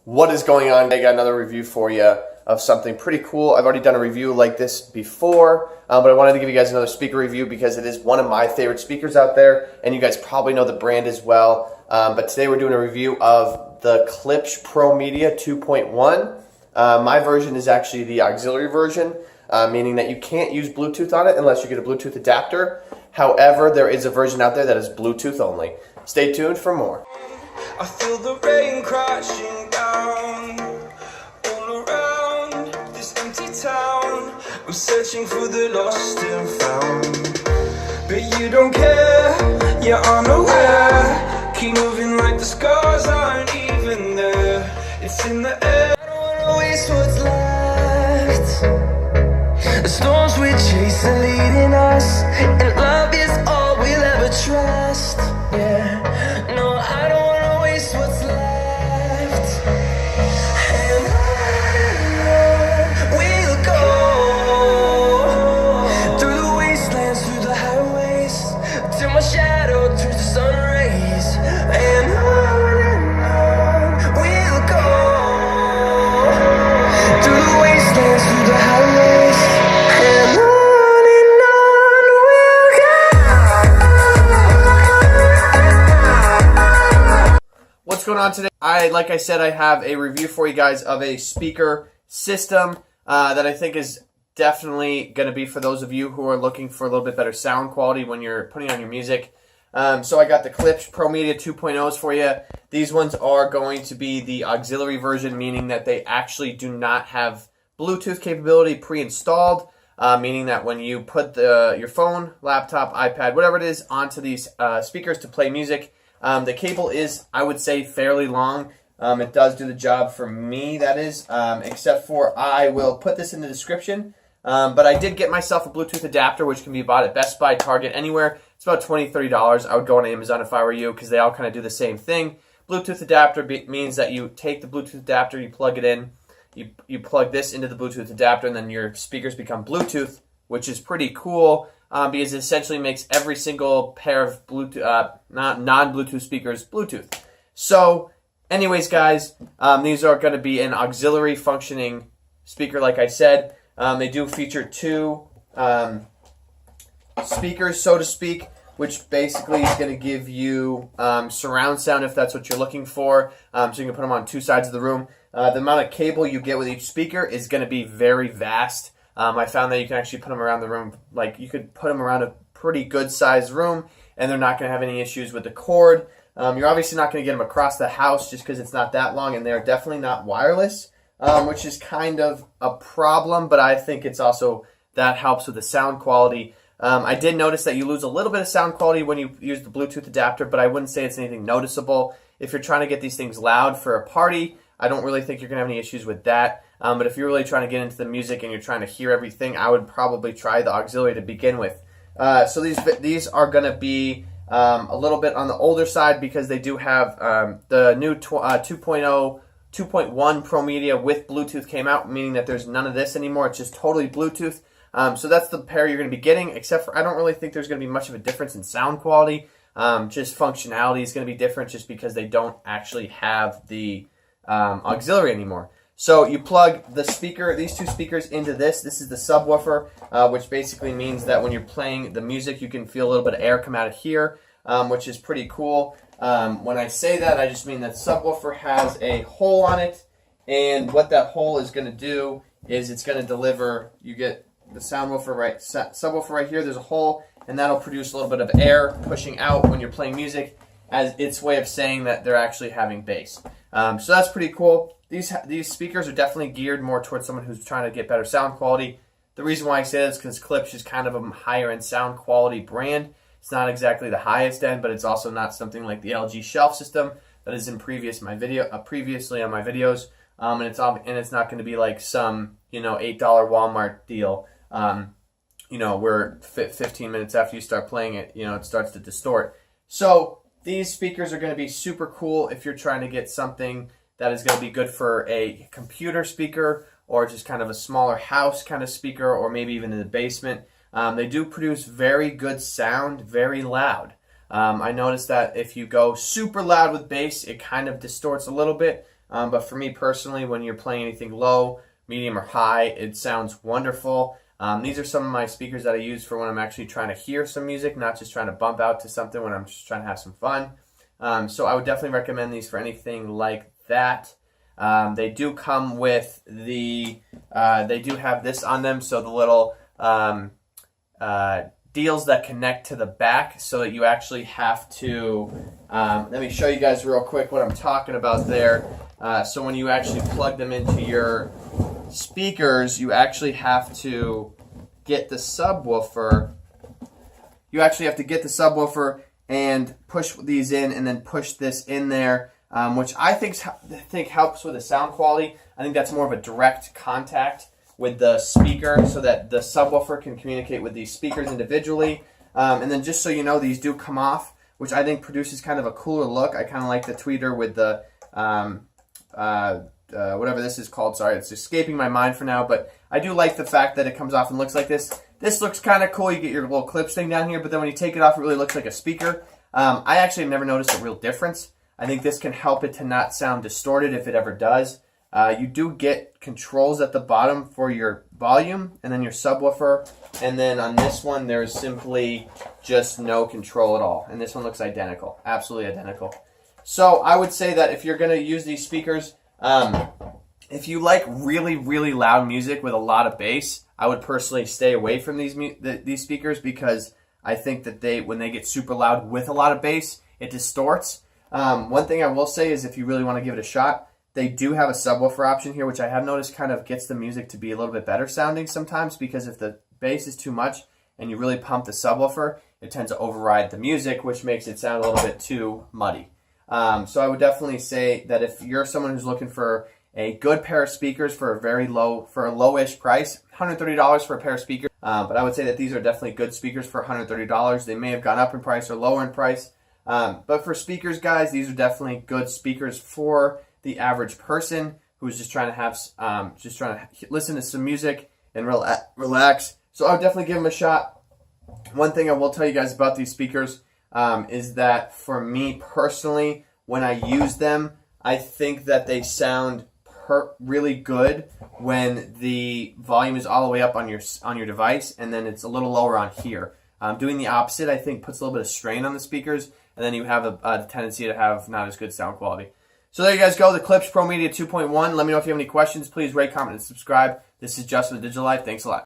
What is going on? I got another review for you of something pretty cool. I've already done a review like this before, but I wanted to give you guys another speaker review because it is one of my favorite speakers out there, and you guys probably know the brand as well. But today we're doing a review of the Klipsch Pro Media 2.1. My version is actually the auxiliary version, meaning that you can't use Bluetooth on it unless you get a Bluetooth adapter. However, there is a version out there that is Bluetooth only. Stay tuned for more. I feel the rain crashing down all around this empty town. I'm searching for the lost and found, but you don't care, you're unaware. Keep moving like the scars aren't even there. It's in the air. I don't wanna waste what's left. The storms we chase are leading us, and love is all we'll ever trust. Yeah, no, I don't wanna waste what's left. And on we'll go, through the wastelands, through the highways, till my shadow turns to sun rays. And on we'll go, through the wastelands, through the highways, and on we'll go. What's going on today? Like I said, I have a review for you guys of a speaker system that I think is definitely going to be for those of you who are looking for a little bit better sound quality when you're putting on your music. So I got the Klipsch Pro Media 2.0s for you. These ones are going to be the auxiliary version, meaning that they actually do not have Bluetooth capability pre-installed, meaning that when you put your phone, laptop, iPad, whatever it is, onto these speakers to play music, the cable is, I would say, fairly long. It does do the job for me, that is, except for I will put this in the description. But I did get myself a Bluetooth adapter, which can be bought at Best Buy, Target, anywhere. It's about $20, $30. I would go on Amazon if I were you, because they all kind of do the same thing. Bluetooth adapter means that you take the Bluetooth adapter, you plug it in, you plug this into the Bluetooth adapter, and then your speakers become Bluetooth, which is pretty cool. Because it essentially makes every single pair of Bluetooth, non-Bluetooth speakers Bluetooth. So, anyways, guys, these are going to be an auxiliary functioning speaker, like I said. They do feature two speakers, so to speak, which basically is going to give you surround sound if that's what you're looking for. So you can put them on two sides of the room. The amount of cable you get with each speaker is going to be very vast. I found that you can actually put them around the room, like you could put them around a pretty good sized room, and they're not going to have any issues with the cord. You're obviously not going to get them across the house just because it's not that long, and they're definitely not wireless, which is kind of a problem, but I think it's also, that helps with the sound quality. I did notice that you lose a little bit of sound quality when you use the Bluetooth adapter, but I wouldn't say it's anything noticeable. If you're trying to get these things loud for a party, I don't really think you're going to have any issues with that. But if you're really trying to get into the music and you're trying to hear everything, I would probably try the auxiliary to begin with. So these are going to be a little bit on the older side because they do have the new 2.1 Pro Media with Bluetooth came out, meaning that there's none of this anymore. It's just totally Bluetooth. So that's the pair you're going to be getting, except for I don't really think there's going to be much of a difference in sound quality. Just functionality is going to be different just because they don't actually have the auxiliary anymore. So you plug the speaker, these two speakers into this. This is the subwoofer, which basically means that when you're playing the music, you can feel a little bit of air come out of here, which is pretty cool. When I say that, I just mean that subwoofer has a hole on it, and what that hole is going to do is it's going to deliver, you get the subwoofer right here, there's a hole, and that'll produce a little bit of air pushing out when you're playing music as its way of saying that they're actually having bass. So that's pretty cool. These speakers are definitely geared more towards someone who's trying to get better sound quality. The reason why I say this is because Klipsch is kind of a higher end sound quality brand. It's not exactly the highest end, but it's also not something like the LG shelf system that is in previously on my videos. And it's not going to be like some $8 Walmart deal. Where 15 minutes after you start playing it, it starts to distort. So these speakers are going to be super cool if you're trying to get something that is going to be good for a computer speaker or just kind of a smaller house kind of speaker, or maybe even in the basement. They do produce very good sound, very loud. I noticed that if you go super loud with bass, it kind of distorts a little bit. But for me personally, when you're playing anything low, medium, or high, it sounds wonderful. These are some of my speakers that I use for when I'm actually trying to hear some music, not just trying to bump out to something when I'm just trying to have some fun. So I would definitely recommend these for anything like that. They do come with they do have this on them, so the little deals that connect to the back, so that you actually have to, let me show you guys real quick what I'm talking about there. So when you actually plug them into your speakers, you actually have to get the subwoofer. You actually have to get the subwoofer and push these in, and then push this in there, which I think helps with the sound quality. I think that's more of a direct contact with the speaker, so that the subwoofer can communicate with these speakers individually. And then just so you know, these do come off, which I think produces kind of a cooler look. I kind of like the tweeter with the whatever this is called. Sorry, it's escaping my mind for now, but I do like the fact that it comes off and looks like this. This looks kind of cool. You get your little Klipsch thing down here, but then when you take it off, it really looks like a speaker. I actually have never noticed a real difference. I think this can help it to not sound distorted if it ever does. You do get controls at the bottom for your volume and then your subwoofer, and then on this one there's simply just no control at all, and this one looks identical, absolutely identical. So I would say that if you're going to use these speakers, if you like really, really loud music with a lot of bass, I would personally stay away from these speakers, because I think that when they get super loud with a lot of bass, it distorts. One thing I will say is, if you really want to give it a shot, they do have a subwoofer option here, which I have noticed kind of gets the music to be a little bit better sounding sometimes, because if the bass is too much and you really pump the subwoofer, it tends to override the music, which makes it sound a little bit too muddy. So I would definitely say that if you're someone who's looking for a good pair of speakers for a lowish price, $130 for a pair of speakers, but I would say that these are definitely good speakers for $130. They may have gone up in price or lower in price, but for speakers, guys, these are definitely good speakers for the average person who's just trying to have, listen to some music and relax. So I would definitely give them a shot. One thing I will tell you guys about these speakers is that for me personally, when I use them, I think that they sound really good when the volume is all the way up on your device, and then it's a little lower on here. Doing the opposite, I think, puts a little bit of strain on the speakers, and then you have a tendency to have not as good sound quality. So there you guys go, the Klipsch Pro Media 2.1. Let me know if you have any questions. Please rate, comment, and subscribe. This is Justin with TheDigitalLife. Thanks a lot.